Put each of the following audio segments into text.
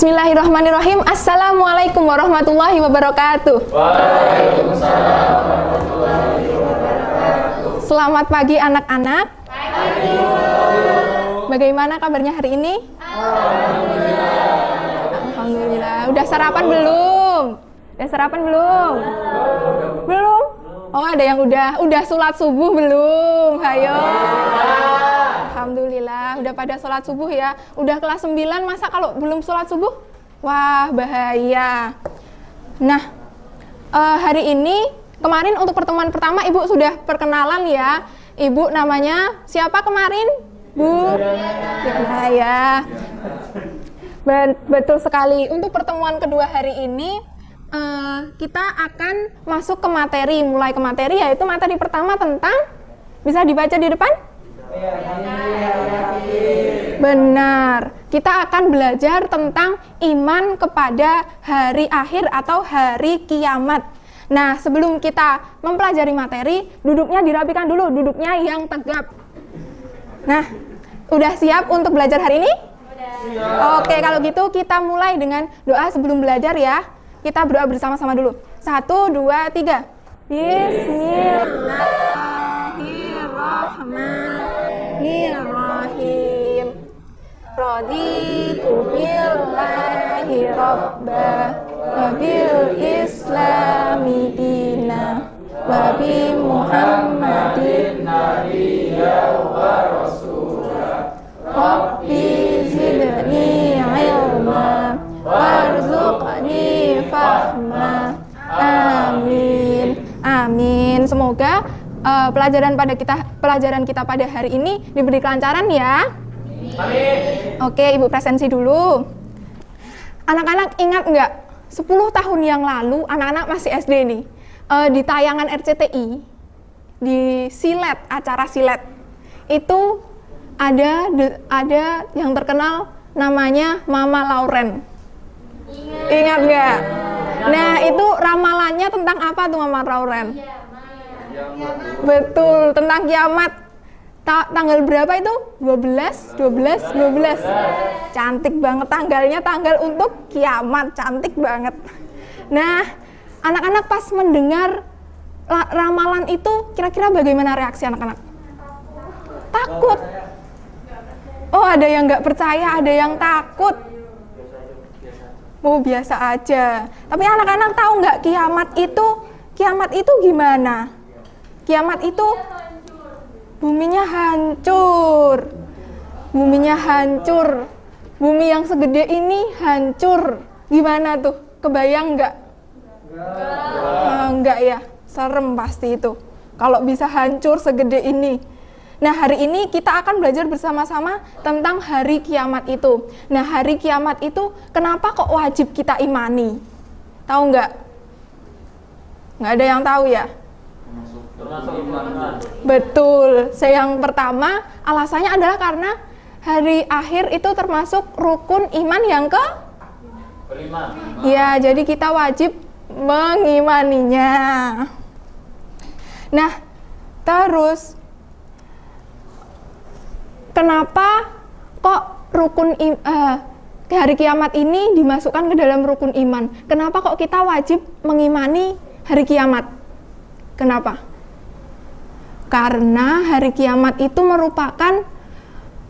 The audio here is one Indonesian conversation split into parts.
Bismillahirrahmanirrahim. Assalamualaikum warahmatullahi wabarakatuh. Waalaikumsalam warahmatullahi wabarakatuh. Selamat pagi anak-anak. Bagaimana kabarnya hari ini? Alhamdulillah. Udah sarapan belum? Udah sarapan belum? Belum? Oh, ada yang udah sholat subuh belum? Hayo. Alhamdulillah, udah pada sholat subuh ya. Udah kelas 9, masa kalau belum sholat subuh? Wah, bahaya. Nah, hari ini, kemarin untuk pertemuan pertama Ibu sudah perkenalan ya. Ibu namanya siapa kemarin? Bu? Ya. Betul sekali. Untuk pertemuan kedua hari ini, kita akan masuk ke materi. Mulai ke materi, yaitu materi pertama tentang, bisa dibaca di depan? Benar, kita akan belajar tentang iman kepada hari akhir atau hari kiamat. Nah, sebelum kita mempelajari materi, duduknya dirapikan dulu, duduknya yang tegap. Nah, udah siap untuk belajar hari ini? Oke, kalau gitu kita mulai dengan doa sebelum belajar ya. Kita berdoa bersama-sama dulu. 1, 2, 3. Bismillahirrahmanirrahim. Raditu billahi rabbah wa bil islami dina wa bi Muhammadin nabiyya wa rasulah. Rabbi zidni ilma warzuqni fahma. Amin. Amin. Semoga pelajaran kita pada hari ini diberi kelancaran ya. Amin. Oke, Ibu presensi dulu. Anak-anak ingat nggak? 10 tahun yang lalu, anak-anak masih SD nih, di tayangan RCTI, di silet, acara silet, itu ada yang terkenal namanya Mama Lauren. Ingat nggak? Nah, itu ramalannya tentang apa tuh Mama Lauren? Betul, tentang kiamat. Tanggal berapa itu? 12. Cantik banget tanggalnya, tanggal untuk kiamat, cantik banget. Nah, anak-anak pas mendengar ramalan itu, kira-kira bagaimana reaksi anak-anak? Takut. Oh, ada yang nggak percaya, ada yang takut. Oh, biasa aja. Tapi anak-anak tahu nggak kiamat itu gimana? Kiamat itu buminya hancur. Bumi yang segede ini hancur. Gimana tuh? Kebayang nggak? Enggak ya, serem pasti itu. Kalau bisa hancur segede ini. Nah, hari ini kita akan belajar bersama-sama tentang hari kiamat itu. Nah, hari kiamat itu kenapa kok wajib kita imani? Tahu nggak? Nggak ada yang tahu ya? Termasuk iman. Betul. Yang pertama, alasannya adalah karena hari akhir itu termasuk rukun iman yang Kelima. ya, jadi kita wajib mengimaninya. Nah, terus kenapa kok hari kiamat ini dimasukkan ke dalam rukun iman? Kenapa kok kita wajib mengimani hari kiamat? Kenapa? Karena hari kiamat itu merupakan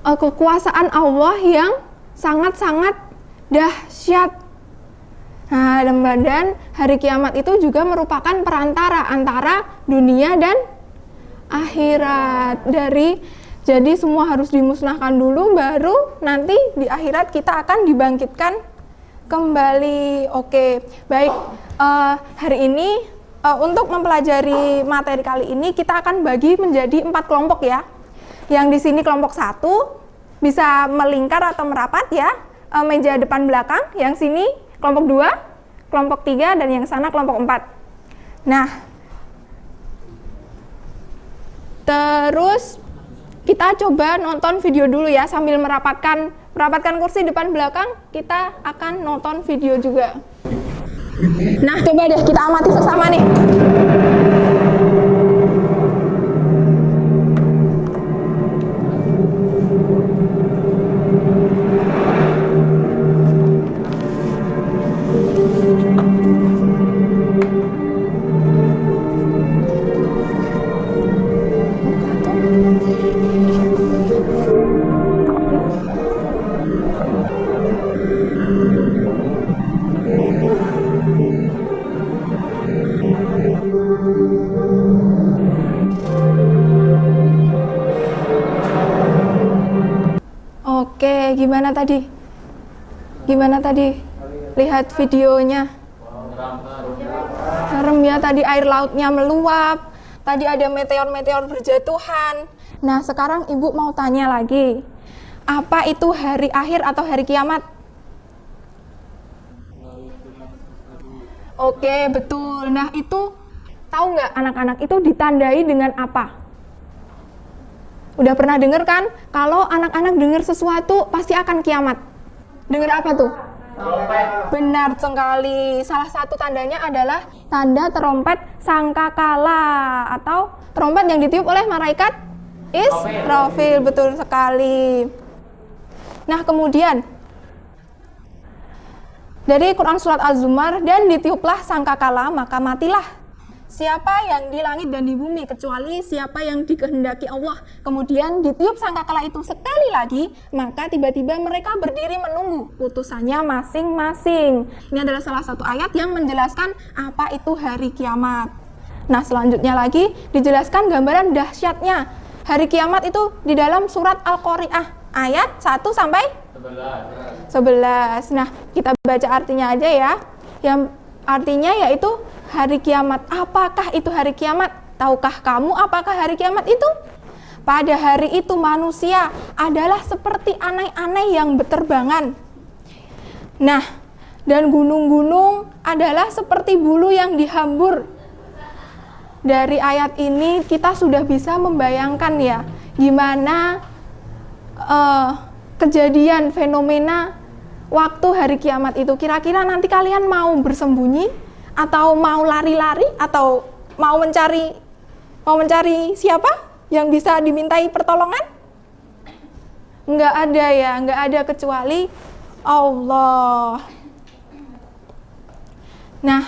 kekuasaan Allah yang sangat-sangat dahsyat. Nah, dan hari kiamat itu juga merupakan perantara antara dunia dan akhirat. Jadi semua harus dimusnahkan dulu, baru nanti di akhirat kita akan dibangkitkan kembali. Oke, baik. Hari ini untuk mempelajari materi kali ini kita akan bagi menjadi 4 kelompok ya. Yang di sini kelompok 1 bisa melingkar atau merapat ya, meja depan belakang. Yang sini kelompok 2, kelompok 3, dan yang sana kelompok 4. Nah, terus kita coba nonton video dulu ya, sambil merapatkan kursi depan belakang, kita akan nonton video juga. Nah, coba deh kita amati bersama nih. Oke, gimana tadi? Gimana tadi? Lihat videonya. Serem ya, tadi air lautnya meluap. Tadi ada meteor-meteor berjatuhan. Nah, sekarang Ibu mau tanya lagi. Apa itu hari akhir atau hari kiamat? Oke, betul. Nah, itu tahu nggak anak-anak itu ditandai dengan apa? Udah pernah denger kan? Kalau anak-anak dengar sesuatu pasti akan kiamat. Dengar apa tuh? Benar sekali. Salah satu tandanya adalah tanda terompet sangkakala atau terompet yang ditiup oleh malaikat Israfil. Betul sekali. Nah, kemudian dari Quran surat Az-Zumar, dan ditiuplah sangkakala maka matilah siapa yang di langit dan di bumi kecuali siapa yang dikehendaki Allah. Kemudian ditiup sangkakala itu sekali lagi, maka tiba-tiba mereka berdiri menunggu putusannya masing-masing. Ini adalah salah satu ayat yang menjelaskan apa itu hari kiamat. Nah, selanjutnya lagi dijelaskan gambaran dahsyatnya hari kiamat itu di dalam surat Al-Qari'ah ayat 1 sampai 11. Nah, kita baca artinya aja ya. Yang artinya yaitu hari kiamat. Apakah itu hari kiamat? Tahukah kamu apakah hari kiamat itu? Pada hari itu manusia adalah seperti anai-anai yang berterbangan. Nah, dan gunung-gunung adalah seperti bulu yang dihambur. Dari ayat ini kita sudah bisa membayangkan ya, gimana kejadian fenomena waktu hari kiamat itu. Kira-kira nanti kalian mau bersembunyi atau mau lari-lari atau mau mencari siapa yang bisa dimintai pertolongan? Enggak ada ya, enggak ada kecuali Allah. Nah,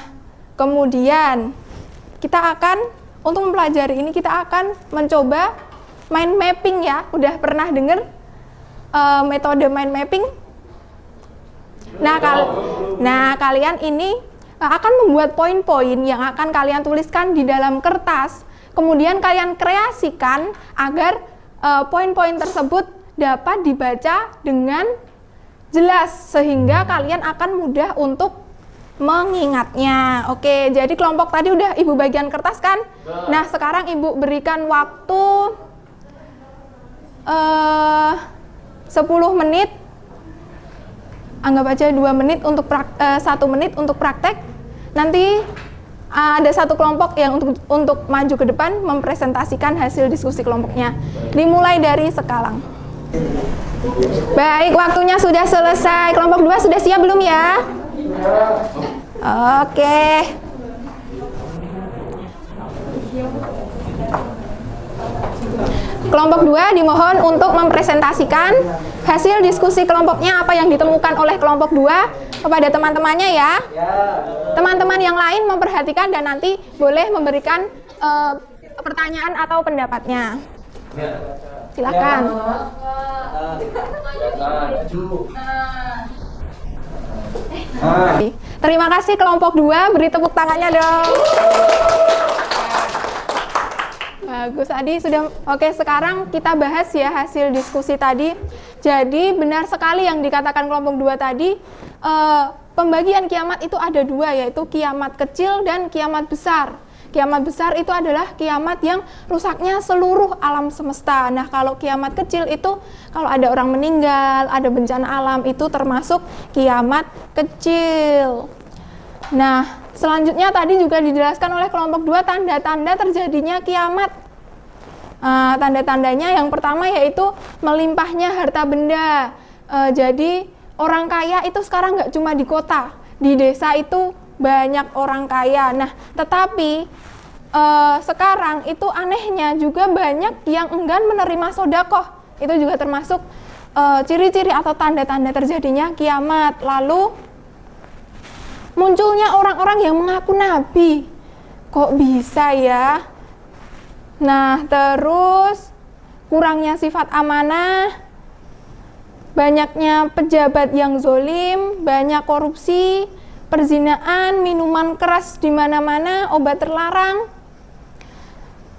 kemudian kita akan untuk mempelajari ini kita akan mencoba mind mapping ya. Udah pernah dengar metode mind mapping? Nah, kalian ini akan membuat poin-poin yang akan kalian tuliskan di dalam kertas. Kemudian kalian kreasikan agar poin-poin tersebut dapat dibaca dengan jelas sehingga kalian akan mudah untuk mengingatnya. Oke, jadi kelompok tadi udah Ibu bagian kertas kan? Nah, sekarang Ibu berikan waktu 10 menit. Anggap aja 2 menit untuk 1 menit untuk praktek. Nanti ada satu kelompok yang untuk maju ke depan mempresentasikan hasil diskusi kelompoknya. Dimulai dari sekarang. Baik, waktunya sudah selesai. Kelompok 2 sudah siap belum ya? Oke. Kelompok 2 dimohon untuk mempresentasikan hasil diskusi kelompoknya, apa yang ditemukan oleh kelompok 2 kepada teman-temannya ya. Teman-teman yang lain memperhatikan dan nanti boleh memberikan pertanyaan atau pendapatnya. Silakan. Terima kasih kelompok 2, beri tepuk tangannya dong. Bagus, Adi sudah. Oke, sekarang kita bahas ya hasil diskusi tadi. Jadi benar sekali yang dikatakan kelompok 2 tadi, pembagian kiamat itu ada 2, yaitu kiamat kecil dan kiamat besar. Kiamat besar itu adalah kiamat yang rusaknya seluruh alam semesta. Nah, kalau kiamat kecil itu kalau ada orang meninggal, ada bencana alam, itu termasuk kiamat kecil. Nah, selanjutnya tadi juga dijelaskan oleh kelompok 2 tanda-tanda terjadinya kiamat. Tanda-tandanya yang pertama yaitu melimpahnya harta benda. Jadi orang kaya itu sekarang nggak cuma di kota, di desa itu banyak orang kaya. Nah, tetapi sekarang itu anehnya juga banyak yang enggan menerima sedekah. Itu juga termasuk ciri-ciri atau tanda-tanda terjadinya kiamat. Lalu munculnya orang-orang yang mengaku nabi. Kok bisa ya? Nah, terus kurangnya sifat amanah, banyaknya pejabat yang zolim, banyak korupsi, perzinaan, minuman keras di mana-mana, obat terlarang,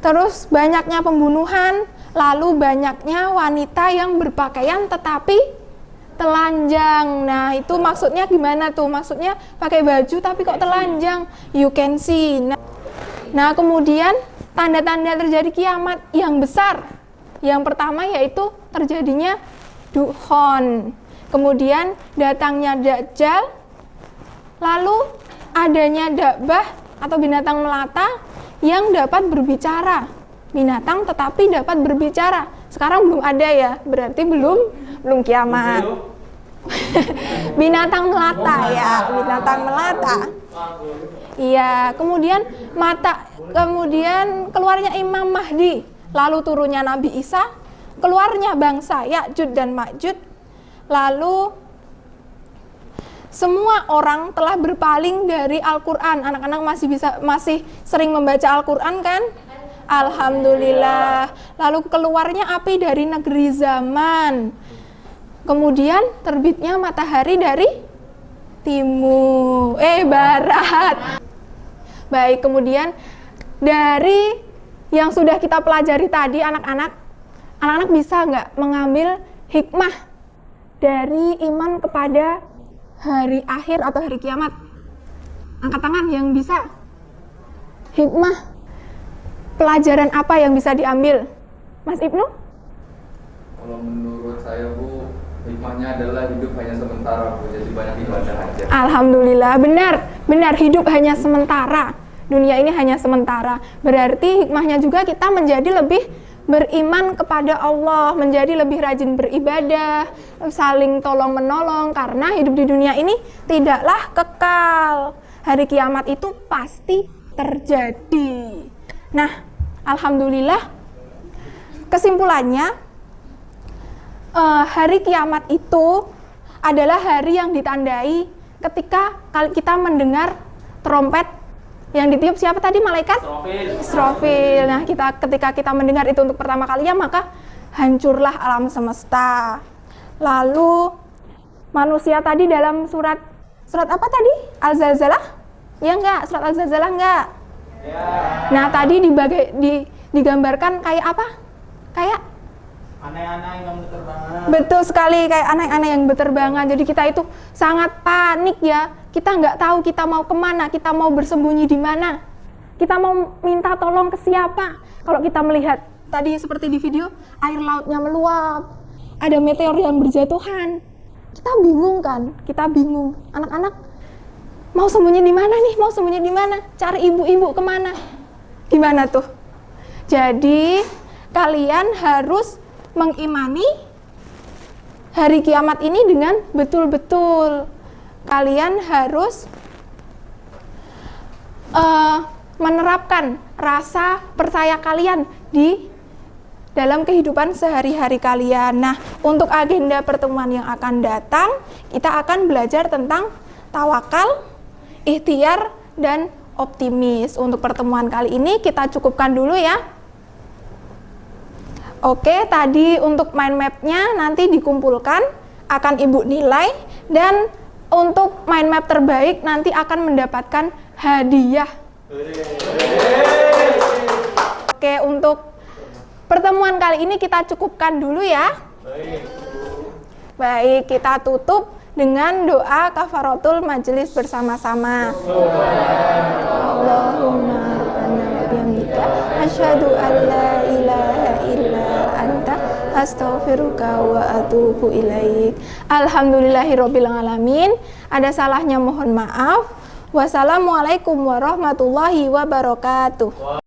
terus banyaknya pembunuhan, lalu banyaknya wanita yang berpakaian tetapi telanjang. Nah, itu maksudnya gimana tuh? Maksudnya pakai baju tapi kok telanjang? You can see. Nah, kemudian tanda-tanda terjadi kiamat yang besar. Yang pertama yaitu terjadinya dukhon. Kemudian datangnya Dajjal. Lalu adanya dabah atau binatang melata yang dapat berbicara. Binatang tetapi dapat berbicara. Sekarang belum ada ya, berarti belum kiamat. Binatang melata ya, binatang melata. Iya, kemudian kemudian keluarnya Imam Mahdi, lalu turunnya Nabi Isa, keluarnya bangsa Ya'juj dan Ma'juj, lalu semua orang telah berpaling dari Al-Quran. Anak-anak masih sering membaca Al-Quran kan? Alhamdulillah. Lalu keluarnya api dari negeri zaman. Kemudian terbitnya matahari dari barat. Baik, kemudian dari yang sudah kita pelajari tadi, anak-anak bisa nggak mengambil hikmah dari iman kepada hari akhir atau hari kiamat? Angkat tangan yang bisa. Hikmah, pelajaran apa yang bisa diambil? Mas Ibnu? Kalau menurut saya, Bu, hikmahnya adalah hidup hanya sementara, Bu. Jadi banyak ibadah aja. Alhamdulillah, benar, hidup hanya sementara. Dunia ini hanya sementara. Berarti hikmahnya juga kita menjadi lebih beriman kepada Allah, menjadi lebih rajin beribadah, saling tolong menolong, karena hidup di dunia ini tidaklah kekal. Hari kiamat itu pasti terjadi. Nah, alhamdulillah, kesimpulannya hari kiamat itu adalah hari yang ditandai ketika kita mendengar trompet yang ditiup siapa tadi? Malaikat Israfil. Nah, ketika kita mendengar itu untuk pertama kalinya, maka hancurlah alam semesta. Lalu manusia tadi dalam surat apa tadi? Al-Zalzalah? Ya enggak? Surat Al-Zalzalah enggak? Ya. Nah, tadi digambarkan kayak apa? Kayak Aneh-aneh yang berterbangan. Betul sekali, kayak aneh-aneh yang berterbangan. Jadi kita itu sangat panik ya. Kita nggak tahu kita mau kemana, kita mau bersembunyi di mana, kita mau minta tolong ke siapa. Kalau kita melihat tadi seperti di video, air lautnya meluap, ada meteor yang berjatuhan, kita bingung kan? Kita bingung. Anak-anak mau sembunyi di mana nih? Mau sembunyi di mana? Cari ibu-ibu kemana? Gimana tuh? Jadi kalian harus mengimani hari kiamat ini dengan betul-betul. Kalian harus menerapkan rasa percaya kalian di dalam kehidupan sehari-hari kalian. Nah, untuk agenda pertemuan yang akan datang, kita akan belajar tentang tawakal, ikhtiar, dan optimis. Untuk pertemuan kali ini kita cukupkan dulu ya. Oke, tadi untuk mind map-nya nanti dikumpulkan, akan Ibu nilai, dan untuk mind map terbaik nanti akan mendapatkan hadiah. Oke, untuk pertemuan kali ini kita cukupkan dulu ya. Baik, kita tutup dengan doa kafaratul majelis bersama-sama. Allahumma rabbana wa bihamdika asyhadu an la ilaha illa anta astaghfiruka wa atubu ilaik. Alhamdulillahirabbil alamin. Ada salahnya mohon maaf. Wassalamualaikum warahmatullahi wabarakatuh.